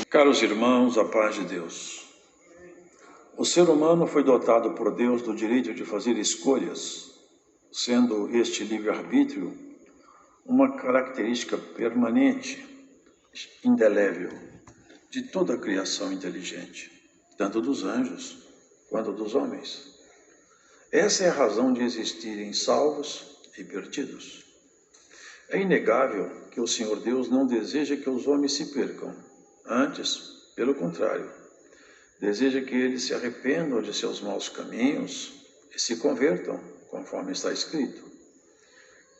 Caros irmãos, a paz de Deus. O ser humano foi dotado por Deus do direito de fazer escolhas, sendo este livre-arbítrio uma característica permanente, indelével, de toda a criação inteligente, tanto dos anjos quanto dos homens. Essa é a razão de existirem salvos e perdidos. É inegável que o Senhor Deus não deseja que os homens se percam. Antes, pelo contrário, deseja que eles se arrependam de seus maus caminhos e se convertam, conforme está escrito.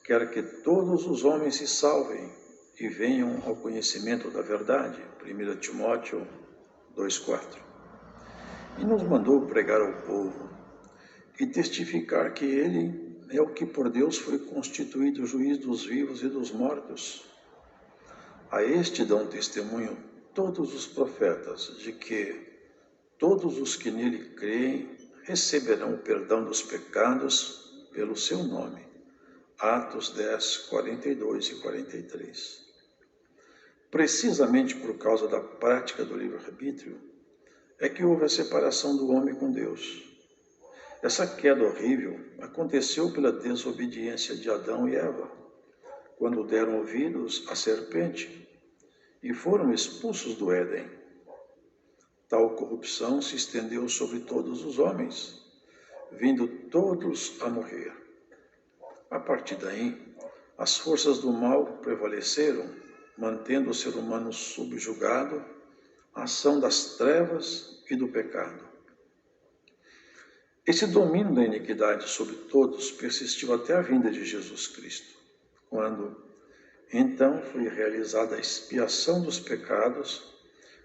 Quer que todos os homens se salvem e venham ao conhecimento da verdade. 1 Timóteo 2,4. E nos mandou pregar ao povo e testificar que ele é o que por Deus foi constituído juiz dos vivos e dos mortos. A este dão testemunho todos os profetas de que todos os que nele creem receberão o perdão dos pecados pelo seu nome. Atos 10, 42 e 43. Precisamente por causa da prática do livre-arbítrio é que houve a separação do homem com Deus. Essa queda horrível aconteceu pela desobediência de Adão e Eva, quando deram ouvidos à serpente e foram expulsos do Éden. Tal corrupção se estendeu sobre todos os homens, vindo todos a morrer. A partir daí, as forças do mal prevaleceram, mantendo o ser humano subjugado à ação das trevas e do pecado. Esse domínio da iniquidade sobre todos persistiu até a vinda de Jesus Cristo, quando, então, foi realizada a expiação dos pecados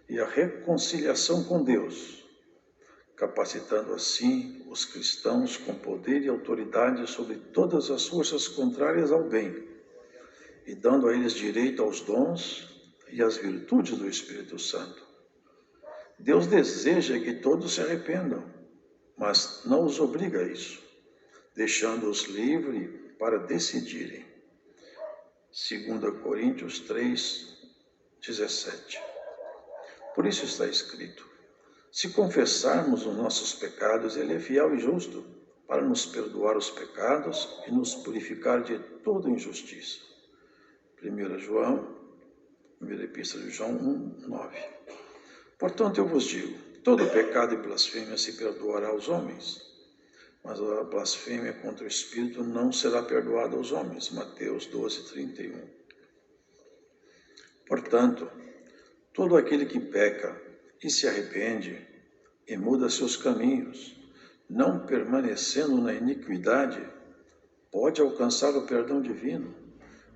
e a reconciliação com Deus, capacitando assim os cristãos com poder e autoridade sobre todas as forças contrárias ao bem e dando a eles direito aos dons e às virtudes do Espírito Santo. Deus deseja que todos se arrependam, mas não os obriga a isso, deixando-os livres para decidirem. 2 Coríntios 3, 17. Por isso está escrito: se confessarmos os nossos pecados, Ele é fiel e justo para nos perdoar os pecados e nos purificar de toda injustiça. 1 João, primeira epístola de João 1, 9. Portanto, eu vos digo, todo pecado e blasfêmia se perdoará aos homens, mas a blasfêmia contra o Espírito não será perdoada aos homens. Mateus 12, 31. Portanto, todo aquele que peca e se arrepende e muda seus caminhos, não permanecendo na iniquidade, pode alcançar o perdão divino.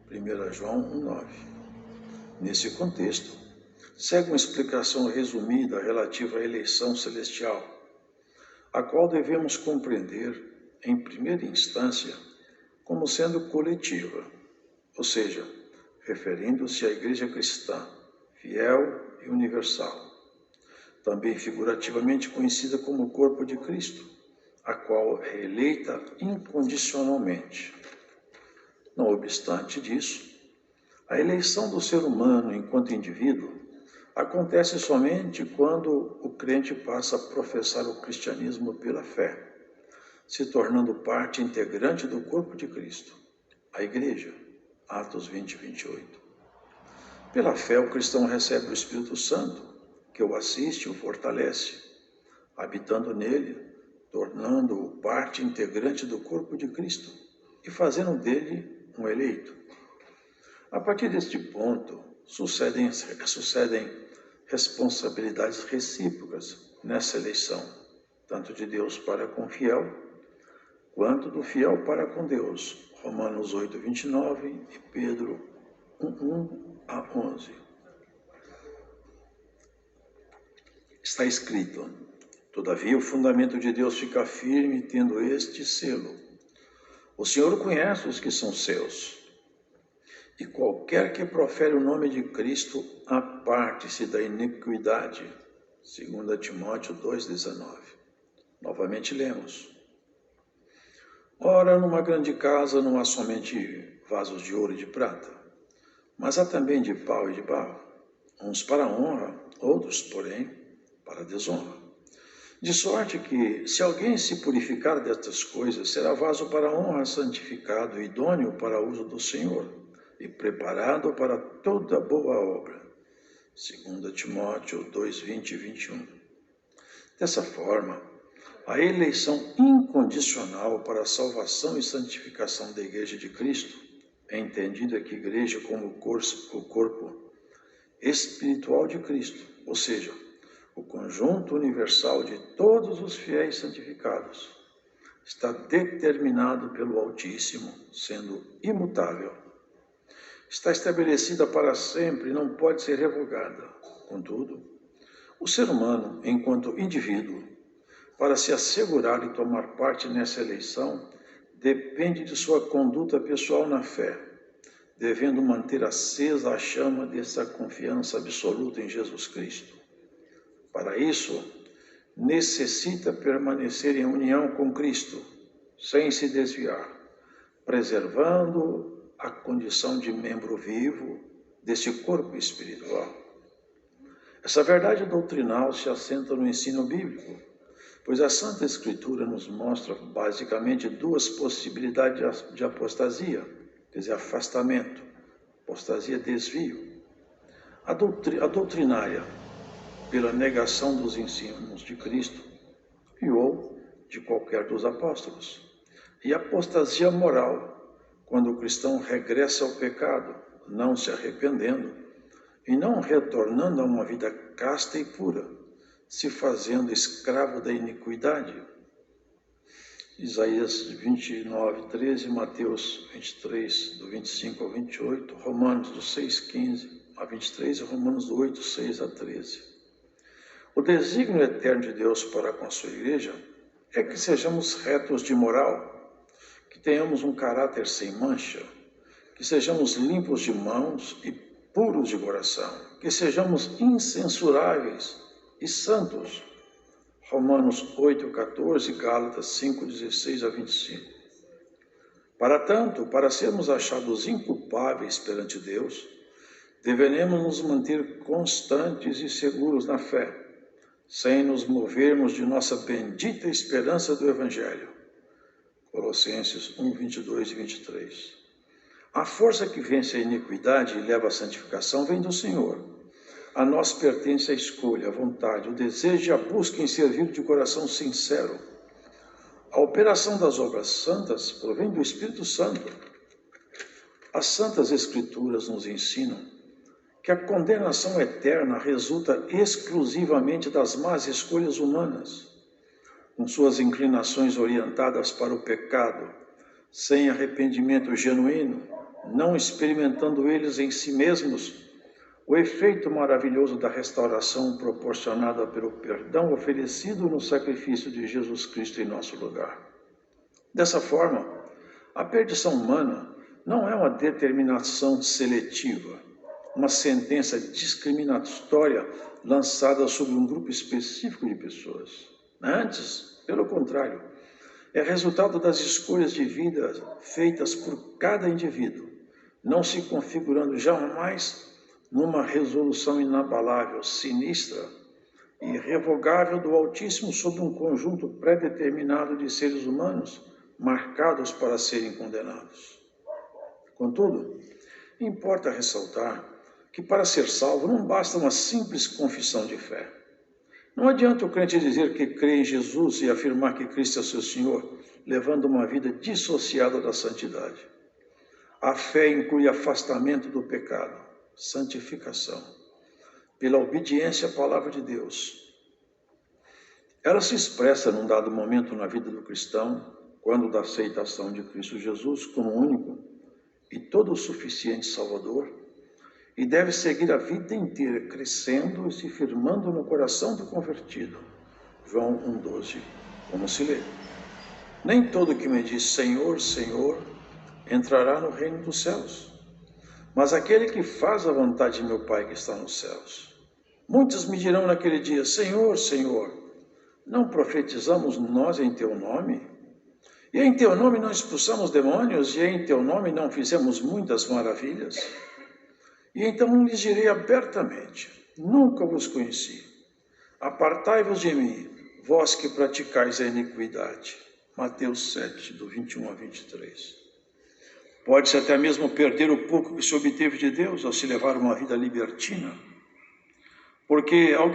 1 João 1,9. Nesse contexto, segue uma explicação resumida relativa à eleição celestial, a qual devemos compreender, em primeira instância, como sendo coletiva, ou seja, referindo-se à Igreja cristã, fiel e universal, também figurativamente conhecida como o corpo de Cristo, a qual é eleita incondicionalmente. Não obstante disso, a eleição do ser humano enquanto indivíduo acontece somente quando o crente passa a professar o cristianismo pela fé, se tornando parte integrante do corpo de Cristo, a Igreja. Atos 20, 28. Pela fé, o cristão recebe o Espírito Santo, que o assiste e o fortalece, habitando nele, tornando-o parte integrante do corpo de Cristo e fazendo dele um eleito. A partir deste ponto, sucedem responsabilidades recíprocas nessa eleição, tanto de Deus para com o fiel, quanto do fiel para com Deus. Romanos 8, 29 e Pedro 1, 1 a 11. Está escrito: todavia o fundamento de Deus fica firme, tendo este selo: o Senhor conhece os que são seus. E qualquer que profere o nome de Cristo, aparte-se da iniquidade. 2 Timóteo 2,19. Novamente lemos: ora, numa grande casa não há somente vasos de ouro e de prata, mas há também de pau e de barro, uns para a honra, outros, porém, para a desonra. De sorte que, se alguém se purificar destas coisas, será vaso para a honra, santificado e idôneo para o uso do Senhor, e preparado para toda boa obra. 2 Timóteo 2, 20 e 21. Dessa forma, a eleição incondicional para a salvação e santificação da Igreja de Cristo é entendida que igreja como o corpo espiritual de Cristo, ou seja, o conjunto universal de todos os fiéis santificados, está determinado pelo Altíssimo, sendo imutável. Está estabelecida para sempre e não pode ser revogada. Contudo, o ser humano, enquanto indivíduo, para se assegurar e tomar parte nessa eleição, depende de sua conduta pessoal na fé, devendo manter acesa a chama dessa confiança absoluta em Jesus Cristo. Para isso, necessita permanecer em união com Cristo, sem se desviar, preservando a condição de membro vivo desse corpo espiritual. Essa verdade doutrinal se assenta no ensino bíblico, pois a Santa Escritura nos mostra basicamente duas possibilidades de apostasia, quer dizer, afastamento, apostasia, desvio. A doutrinária, pela negação dos ensinos de Cristo e ou de qualquer dos apóstolos. E a apostasia moral, quando o cristão regressa ao pecado, não se arrependendo e não retornando a uma vida casta e pura, se fazendo escravo da iniquidade. Isaías 29, 13, Mateus 23, do 25 ao 28, Romanos do 6, 15 a 23 e Romanos do 8, 6 a 13. O desígnio eterno de Deus para com a sua igreja é que sejamos retos de moral, que tenhamos um caráter sem mancha, que sejamos limpos de mãos e puros de coração, que sejamos incensuráveis e santos. Romanos 8, 14, Gálatas 5, 16 a 25. Para tanto, para sermos achados inculpáveis perante Deus, deveremos nos manter constantes e seguros na fé, sem nos movermos de nossa bendita esperança do Evangelho. Colossenses 1, 22 e 23. A força que vence a iniquidade e leva à santificação vem do Senhor. A nós pertence a escolha, a vontade, o desejo e a busca em servir de coração sincero. A operação das obras santas provém do Espírito Santo. As Santas Escrituras nos ensinam que a condenação eterna resulta exclusivamente das más escolhas humanas, com suas inclinações orientadas para o pecado, sem arrependimento genuíno, não experimentando eles em si mesmos o efeito maravilhoso da restauração proporcionada pelo perdão oferecido no sacrifício de Jesus Cristo em nosso lugar. Dessa forma, a perdição humana não é uma determinação seletiva, uma sentença discriminatória lançada sobre um grupo específico de pessoas. Antes, pelo contrário, é resultado das escolhas de vida feitas por cada indivíduo, não se configurando jamais numa resolução inabalável, sinistra e irrevogável do Altíssimo sobre um conjunto pré-determinado de seres humanos marcados para serem condenados. Contudo, importa ressaltar que para ser salvo não basta uma simples confissão de fé. Não adianta o crente dizer que crê em Jesus e afirmar que Cristo é seu Senhor, levando uma vida dissociada da santidade. A fé inclui afastamento do pecado, santificação, pela obediência à palavra de Deus. Ela se expressa num dado momento na vida do cristão, quando da aceitação de Cristo Jesus como único e todo o suficiente Salvador, e deve seguir a vida inteira crescendo e se firmando no coração do convertido. João 1,12, como se lê. Nem todo que me diz Senhor, Senhor, entrará no reino dos céus, mas aquele que faz a vontade de meu Pai que está nos céus. Muitos me dirão naquele dia, Senhor, Senhor, não profetizamos nós em teu nome? E em teu nome não expulsamos demônios, e em teu nome não fizemos muitas maravilhas? E então lhes direi abertamente: nunca vos conheci. Apartai-vos de mim, vós que praticais a iniquidade. Mateus 7, do 21 a 23. Pode-se até mesmo perder o pouco que se obteve de Deus ao se levar uma vida libertina, porque ao que